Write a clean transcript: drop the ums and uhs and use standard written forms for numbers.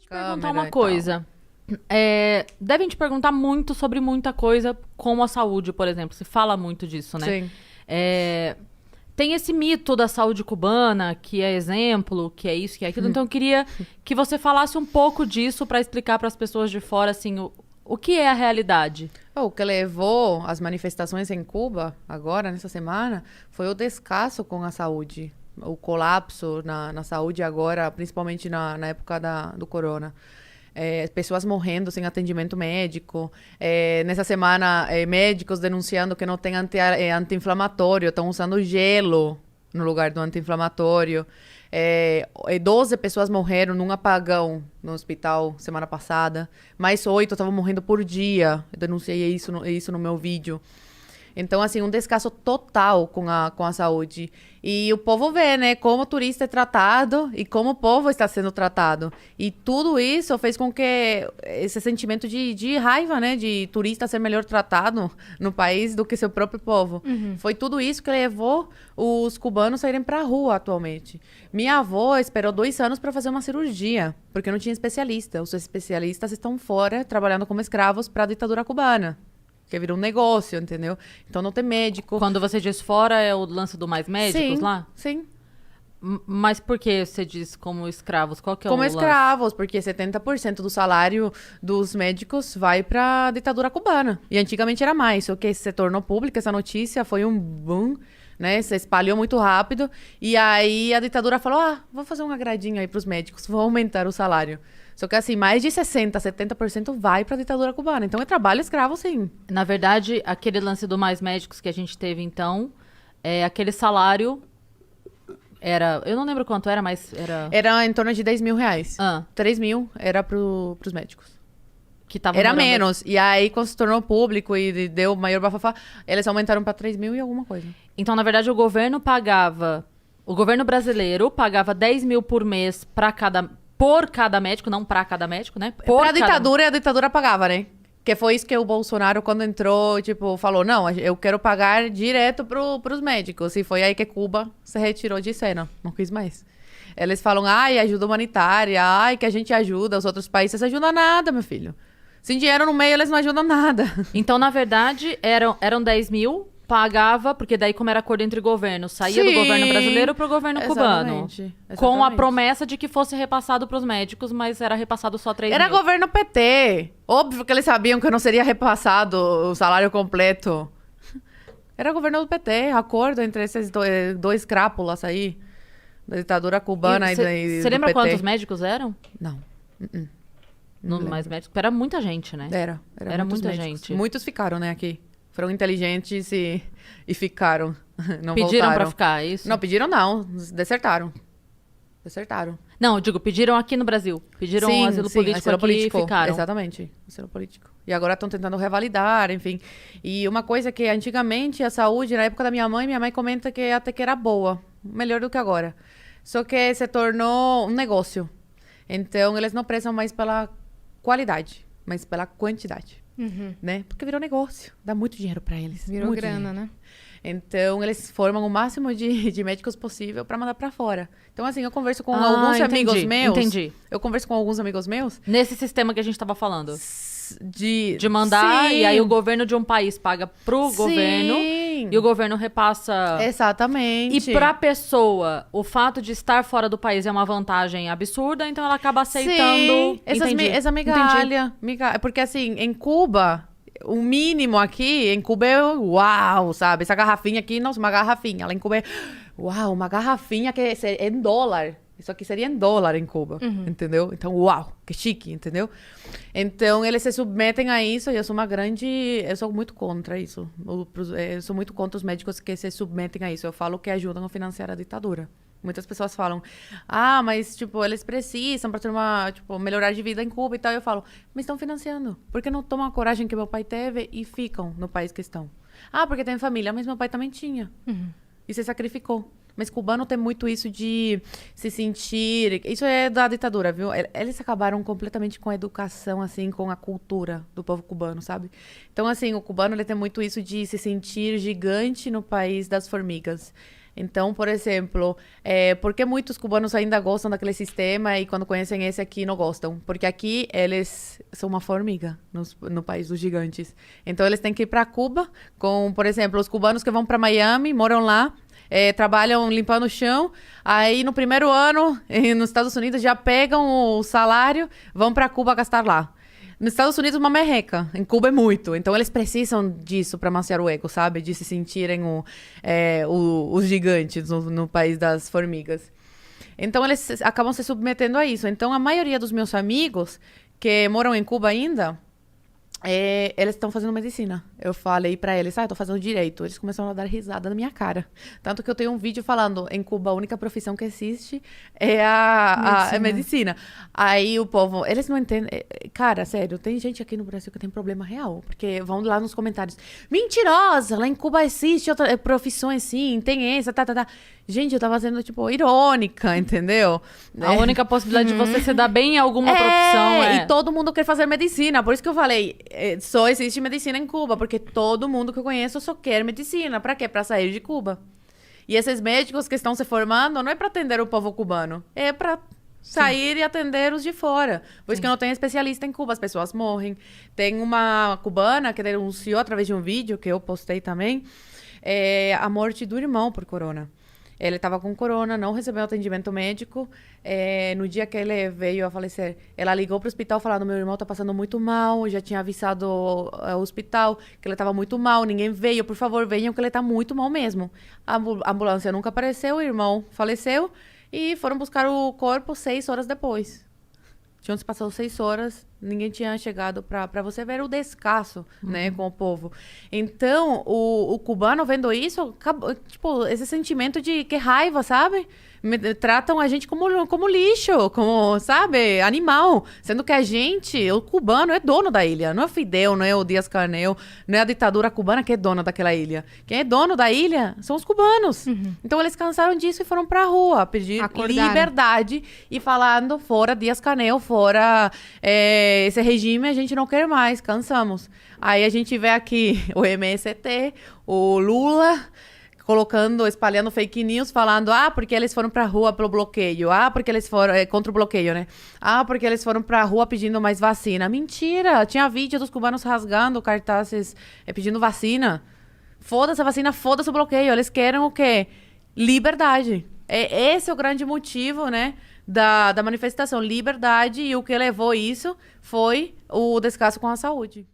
Perguntar uma coisa. Devem te perguntar muito sobre muita coisa, como a saúde, por exemplo. Se fala muito disso, né? Sim. Tem esse mito da saúde cubana, que é exemplo, que é isso, que é aquilo. Então, eu queria que você falasse um pouco disso para explicar para as pessoas de fora, assim, o que é a realidade. O que levou as manifestações em Cuba, agora, nessa semana, foi o descaso com a saúde. O colapso na saúde agora, principalmente na época do corona. Pessoas morrendo sem atendimento médico. Nessa semana, médicos denunciando que não tem anti-inflamatório, estão usando gelo no lugar do anti-inflamatório. 12 pessoas morreram num apagão no hospital semana passada. Mais 8 estavam morrendo por dia. Eu denunciei isso no meu vídeo. Então, assim, um descaso total com a saúde. E o povo vê, né, como o turista é tratado e como o povo está sendo tratado. E tudo isso fez com que esse sentimento de raiva, né, de turista ser melhor tratado no país do que seu próprio povo. Foi tudo isso que levou os cubanos a irem para a rua atualmente. Minha avó esperou 2 anos para fazer uma cirurgia, porque não tinha especialista. Os especialistas estão fora, trabalhando como escravos para a ditadura cubana. Que virou um negócio, entendeu? Então não tem médico. Quando você diz fora, é o lance do Mais Médicos lá? Sim. Mas por que você diz como escravos? Qual que é Como o lance? escravos, porque 70% do salário dos médicos vai para a ditadura cubana. E antigamente era mais, só que se tornou pública essa notícia, foi um boom, né? Se espalhou muito rápido. E aí a ditadura falou, vou fazer um agradinho aí para os médicos, vou aumentar o salário. Só que assim, mais de 60%, 70% vai para a ditadura cubana. Então é trabalho escravo, sim. Na verdade, aquele lance do Mais Médicos que a gente teve, então, aquele salário era... Eu não lembro quanto era, mas era... Era em torno de 10 mil reais. 3 mil era pros médicos. Que tava Era morando... menos. E aí, quando se tornou público e deu maior bafafá, eles aumentaram para 3 mil e alguma coisa. Então, na verdade, o governo brasileiro pagava 10 mil por mês por cada médico, não para cada médico, né? Pra ditadura, e a ditadura pagava, né? Que foi isso que o Bolsonaro, quando entrou, tipo, falou, não, eu quero pagar direto pros médicos. E foi aí que Cuba se retirou de cena. Não quis mais. Eles falam, ajuda humanitária, que a gente ajuda, os outros países ajudam nada, meu filho. Sem dinheiro no meio, eles não ajudam nada. Então, na verdade, eram 10 mil, pagava, porque daí como era acordo entre governos, saía do governo brasileiro pro governo cubano. Exatamente. Com a promessa de que fosse repassado pros médicos, mas era repassado só 3 Era mil. governo PT. Óbvio que eles sabiam que não seria repassado o salário completo. Era governo do PT, acordo entre esses dois crápulas aí. Da ditadura cubana e do PT. Você lembra quantos médicos eram? Não. No Mais Médicos? Era muita gente, né? Era muita médicos. gente. Muitos ficaram, né, aqui. Foram inteligentes e ficaram. Não Pediram voltaram. pra ficar, é isso? Não, pediram não. Desertaram. Não, eu digo, pediram aqui no Brasil. Pediram asilo político asilo aqui político. e ficaram. Exatamente, asilo político. E agora estão tentando revalidar, enfim. E uma coisa que antigamente a saúde, na época da minha mãe comenta que até que era boa. Melhor do que agora. Só que se tornou um negócio. Então, eles não prezam mais pela qualidade, mas pela quantidade. Né? Porque virou negócio. Dá muito dinheiro para eles. Virou muito grana, dinheiro. né? Então, eles formam o máximo de médicos possível para mandar para fora. Então, assim, eu converso com alguns amigos meus. Entendi. Eu converso com alguns amigos meus. Nesse sistema que a gente tava falando. De mandar, Sim. e aí o governo de um país paga pro Sim. governo, e o governo repassa... Exatamente. E pra pessoa, o fato de estar fora do país é uma vantagem absurda, então ela acaba aceitando... Sim. Essa migalha. Porque, assim, em Cuba... O mínimo aqui, em Cuba é uau, sabe? Essa garrafinha aqui, nossa, uma garrafinha. Lá em Cuba é uau, uma garrafinha que é em dólar. Isso aqui seria em dólar em Cuba, entendeu? Então, uau, que chique, entendeu? Então, eles se submetem a isso e eu sou muito contra isso. Eu sou muito contra os médicos que se submetem a isso. Eu falo que ajudam a financiar a ditadura. Muitas pessoas falam, mas, tipo, eles precisam para ter melhorar de vida em Cuba e tal. Eu falo, mas estão financiando. Por que não tomam a coragem que meu pai teve e ficam no país que estão? Porque tem família, mas meu pai também tinha. E se sacrificou. Mas cubano tem muito isso de se sentir... Isso é da ditadura, viu? Eles acabaram completamente com a educação, assim, com a cultura do povo cubano, sabe? Então, assim, o cubano ele tem muito isso de se sentir gigante no país das formigas. Então, por exemplo, por que muitos cubanos ainda gostam daquele sistema e quando conhecem esse aqui não gostam? Porque aqui eles são uma formiga no país dos gigantes. Então, eles têm que ir para Cuba com, por exemplo, os cubanos que vão para Miami, moram lá, trabalham limpando o chão, aí no primeiro ano, nos Estados Unidos, já pegam o salário, vão para Cuba gastar lá. Nos Estados Unidos, uma merreca. Em Cuba é muito. Então, eles precisam disso para amaciar o ego, sabe? De se sentirem os gigantes no país das formigas. Então, eles acabam se submetendo a isso. Então, a maioria dos meus amigos que moram em Cuba ainda, eles estão fazendo medicina. Eu falei pra eles, eu tô fazendo direito. Eles começaram a dar risada na minha cara. Tanto que eu tenho um vídeo falando, em Cuba a única profissão que existe é a medicina. Aí o povo, eles não entendem. Cara, sério, tem gente aqui no Brasil que tem problema real. Porque vão lá nos comentários, mentirosa, lá em Cuba existe outras profissões sim, tem essa, tá. Gente, eu tava sendo, tipo, irônica, entendeu? A única possibilidade de você se dar bem em alguma profissão e todo mundo quer fazer medicina. Por isso que eu falei, só existe medicina em Cuba, porque todo mundo que eu conheço só quer medicina. Pra quê? Pra sair de Cuba. E esses médicos que estão se formando não é pra atender o povo cubano, é pra sair e atender os de fora. Por isso que não tem especialista em Cuba, as pessoas morrem. Tem uma cubana que denunciou através de um vídeo que eu postei também, a morte do irmão por corona. Ele estava com corona, não recebeu atendimento médico. No dia que ele veio a falecer, ela ligou para o hospital falando, meu irmão está passando muito mal, já tinha avisado o hospital que ele estava muito mal, ninguém veio, por favor, venham que ele está muito mal mesmo. A ambulância nunca apareceu, o irmão faleceu e foram buscar o corpo 6 horas depois. Tinham se passado 6 horas, ninguém tinha chegado para você ver o descaso, né, com o povo. Então, o cubano vendo isso, tipo, esse sentimento de que raiva, sabe? Tratam a gente como lixo, como, sabe, animal. Sendo que a gente, o cubano, é dono da ilha. Não é o Fidel, não é o Díaz-Canel, não é a ditadura cubana que é dona daquela ilha. Quem é dono da ilha são os cubanos. Então, eles cansaram disso e foram pra rua pedir liberdade e falando, fora Díaz-Canel, fora esse regime, a gente não quer mais, cansamos. Aí a gente vê aqui o MST, o Lula espalhando fake news, falando, porque eles foram pra rua pelo bloqueio, porque eles foram, contra o bloqueio, né? Porque eles foram pra rua pedindo mais vacina. Mentira! Tinha vídeo dos cubanos rasgando cartazes pedindo vacina. Foda-se a vacina, foda-se o bloqueio. Eles querem o quê? Liberdade. Esse é o grande motivo, né, da manifestação. Liberdade, e o que levou isso foi o descaso com a saúde.